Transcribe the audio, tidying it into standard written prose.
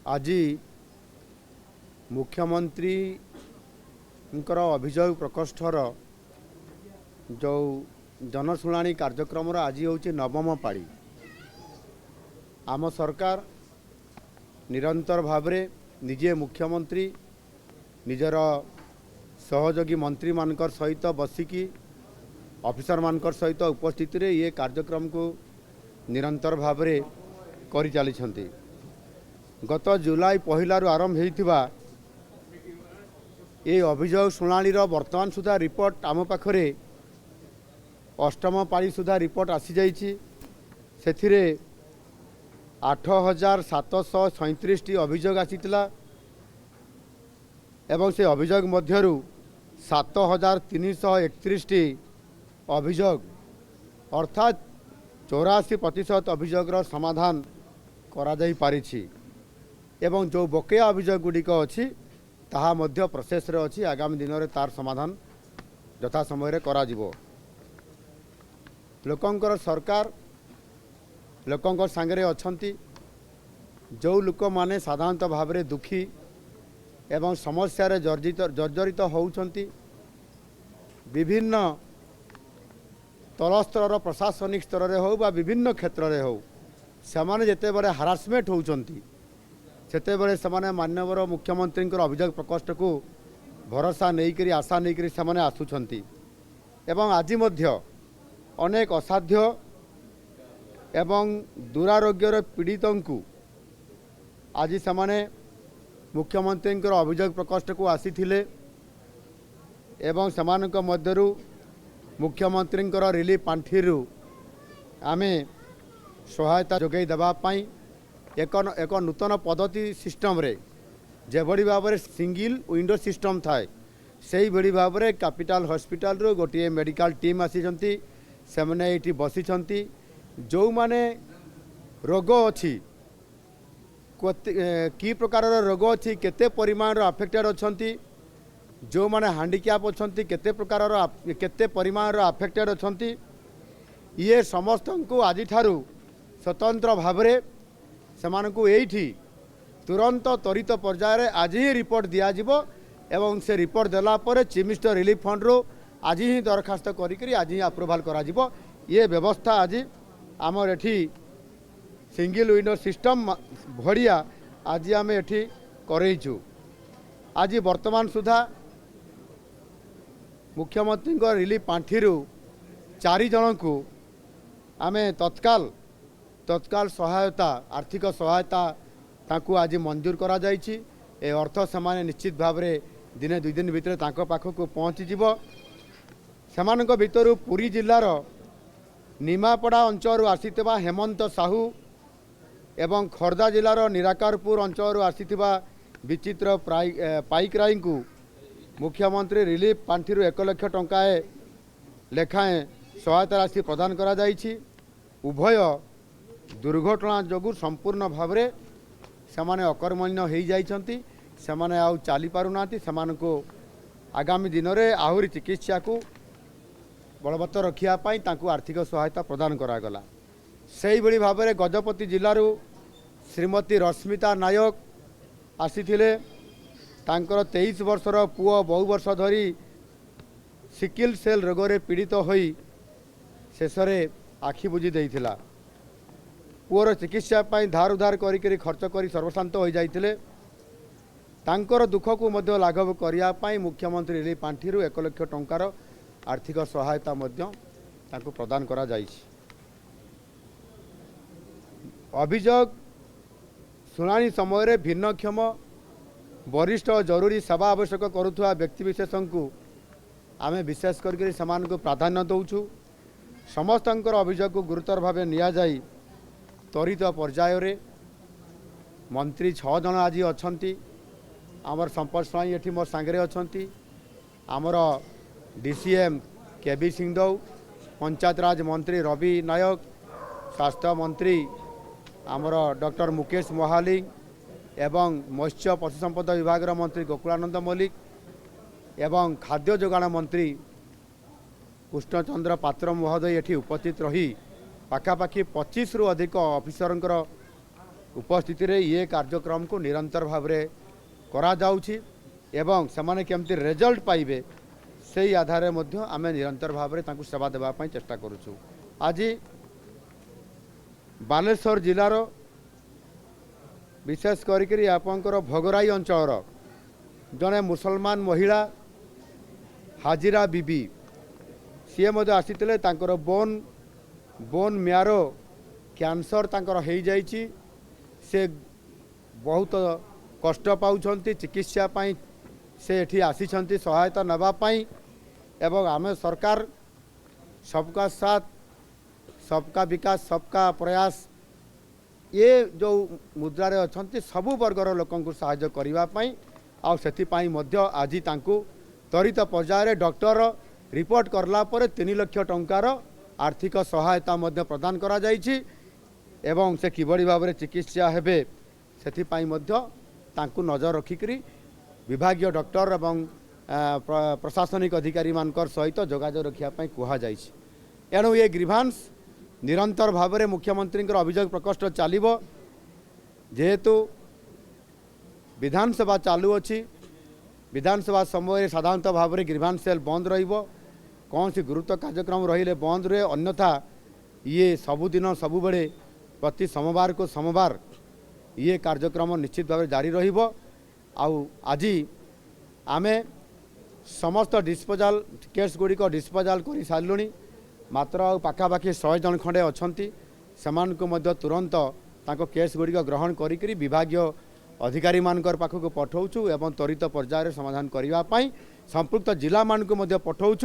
आज मुख्यमंत्री अभियोग प्रकोष्ठर जो जनशुणाणी कार्यक्रम आज हूँ नवम पाड़ी। आम सरकार निरंतर भाव निजे मुख्यमंत्री निजर सहयोगी मंत्री मानकर सहित बसिकी ऑफिसर मानकर सहित उपस्थित रे ये कार्यक्रम को निरंतर भाव करि चली। गत जुलाई पहलू आरंभ होइथिबा ये अभियोग शुणाणी वर्तमान सुधा रिपोर्ट आम पाखरे अष्टम पाली सुधा रिपोर्ट आसी जाइछि। सेथिरे 8737 अभियोग आसीतिला एवं से अभियोग मध्यरु 7331 अभियोग अर्थात 84% अभियोगर समाधान करा जाई पारिछि एवं जो बकेया अभियोग गुड़िक अच्छी ताहा मध्य प्रोसेस रे अच्छी। आगामी दिन में तार समाधान यथा समय करा जिवो। लोकंकर सरकार लोकंकर सांगरे अछंती। जो लोक माने साधारणतः भाव में दुखी एवं समस्या रे जर्जरित होउछंती विभिन्न तलस्तर प्रशासनिक स्तर रे हो बा विभिन्न क्षेत्र रे हो सेमाने जेते बड़े हारासमेंट होउछंती सेते बड़े सेमाने माननीय मुख्यमंत्री अभियोग प्रकोष्ठ को भरोसा नहीं करी आशा नहीं करी सेमाने आसुछंती एवं आज मध्य अनेक असाध्य एवं दुरारोग्यर पीड़ितों को आज सेमाने मुख्यमंत्री अभियोग प्रकोष्ठ को आसीथिले एवं सेमानक मध्यरु मुख्यमंत्री रिलीफ पांठी आमे सहायता जोगाई देबा पाई एक नूतन पद्धति सिस्टम रे जेभली भाव में सिंगल विंडो सिस्टम थाए से भली भाव में कैपिटल हॉस्पिटल रो गोटे मेडिकल टीम आसीचंती सेमने एठी बसिचंती। जो माने रोग अच्छी की प्रकार रोग अच्छी केते परिमाण अफेक्टेड अछंती जो माने हैंडिकैप अछंती केते प्रकार केते परिमाण अफेक्टेड अछंती ये समस्त को आज ठारू स्वतंत्र भाव में सेमानकु एठी तुरंत त्वरित पर्यायर आज ही रिपोर्ट दियाजिबो एवं से रिपोर्ट देला पर चीफ मिनिस्टर रिलीफ फंड रो आज ही दरखास्त करी आज ही अप्रूवाल कराजिबो। ये व्यवस्था आज आमर एठी सिंगल विंडो सिस्टम भड़िया आज आम एठी करैछु। आज वर्तमान सुधा मुख्यमंत्री रिलीफ पांठी 4 जन को आमे तत्काल सहायता आर्थिक सहायता ताकू आज मंजूर करा जाइछि। ए अर्थ सेमाने निश्चित भाव में दिने 2 दिन भितर तांको पाखक पहुँची जिवो। सेमानक भितरु पुरी जिल्लार निमापड़ा अंचल आसीथिबा हेमंत साहू एवं खोर्धा जिलार निराकारपुर अंचल आसीथिबा विचित्र पाइकराई को मुख्यमंत्री रिलीफ पांठी 1 लाख टंकाए लेखाएं सहायता राशि प्रदान करा जाइछि। उभय दुर्घटना जोगु संपूर्ण भाव में सेमाने अकर्मण्य हो जाइछंती सेमाने आउ चली पारुनांती सेमानको आगामी दिन में आहुरी चिकित्सा को बलवत्तर रखिया पाई तांको आर्थिक सहायता प्रदान करागला। सेही भली भाव में गजपति जिल्लारू श्रीमती रश्मिता नायक आसीथिले तांकर 23 वर्षर पुओ बहु वर्ष धरी सिकिल सेल रोग पीड़ित होई शेषरे आखि बुझी देइथिला। पुओर चिकित्सा पाई धार उधार करी खर्च करी सर्वशांत हो जाइथिले। तांकर दुख को मध्य लाघव करिया पाई मुख्यमंत्री रिलीफ पांठी 1 लाख टंकार आर्थिक सहायता मध्य तांको प्रदान करा जाइछि। अभियोग शुणाणी समय भिन्नक्षम वरिष्ठ जरूरी सेवा आवश्यक करुवा व्यक्तिविशेष को आमे विशेष करके समान को प्राधान्य दौचु। समस्त अभियोग को गुरुतर भाव निया जाई त्वरित पर्यायर मंत्री 6 जन आज अछंती। आमर संपद स्वाई एठी मोर सांगरे अछंती। आमर डीसीएम केबी सिंहदेव, पंचायत राज मंत्री रवि नायक, स्वास्थ्य मंत्री आमर डॉक्टर मुकेश मोहाली एवं मत्स्य पशु संपद विभाग मंत्री गोकुलानंद मल्लिक एवं खाद्य जोगाण मंत्री कृष्णचंद्र पात्र महोदय एठी उपस्थित रही पाखापाखि 25 रु अधिक ऑफिसर उपस्थिति रे ये कार्यक्रम को निरंतर भाव में करा जाउछि एवं सेमाने केमती रिजल्ट पाइबे से आधार आम निरंतर भाव में सेवा देवाई चेष्टा करुचु। आज बालेश्वर जिलार विशेष करी आपंकर भोगराई अंचल जड़े मुसलमान महिला हाजिरा बीबी सी आसी बोन बोन म्यारो कैंसर तांकर हो जाइछि से बहुत कष्ट पाउछंती चिकित्सा पाई से एठी आसीछंती सहायता नबा पाई एवं आम सरकार सबका साथ सबका विकास सबका प्रयास ये जो मुद्रा रे अछंती सबु वर्गर लोकन को सहायता करिवा पाई आ सेथिपाई मध्य आज तांकु त्वरित पर्यायर डॉक्टर रिपोर्ट करला पर 3 लाख टंकार आर्थिक सहायता मध्य प्रदान करा जाइछि एवं से किबड़ी भाव में चिकित्सा हेबे सेथिपाई मध्य तांकु नजर रखिकरी विभागीय डॉक्टर एवं प्रशासनिक अधिकारी मानकर सहित जोगाजोग रखिया पाई कुहा जाइछि। एणु ये ग्रीभांस निरंतर भाव में मुख्यमंत्री अभियोग प्रकोष्ठ चलिबो जेहेतु विधानसभा चालू अच्छी विधानसभा समय साधारणतः भाव में ग्रीभांस सेल बंद रहिबो कौन सी गुरुत्व कार्यक्रम रहिले बंद रहे अन्यथा ये सबुदिन सबु बेले प्रति सोमवार को सोमवार ये कार्यक्रम निश्चित भाव जारी रहिबो। आउ आज आमे समस्त डिस्पोजाल केस गुड़िक डिस्पोजाल कर सारूँ मात्र पाखापाखि 100 जन खंडे अच्छी से तुरंत तांको केस गुड़िक ग्रहण करी विभागीय अधिकारी मानकर पाखक पठाऊँ एवं त्वरित पर्यायर समाधान करने संपुक्त जिला मानक पठाऊँ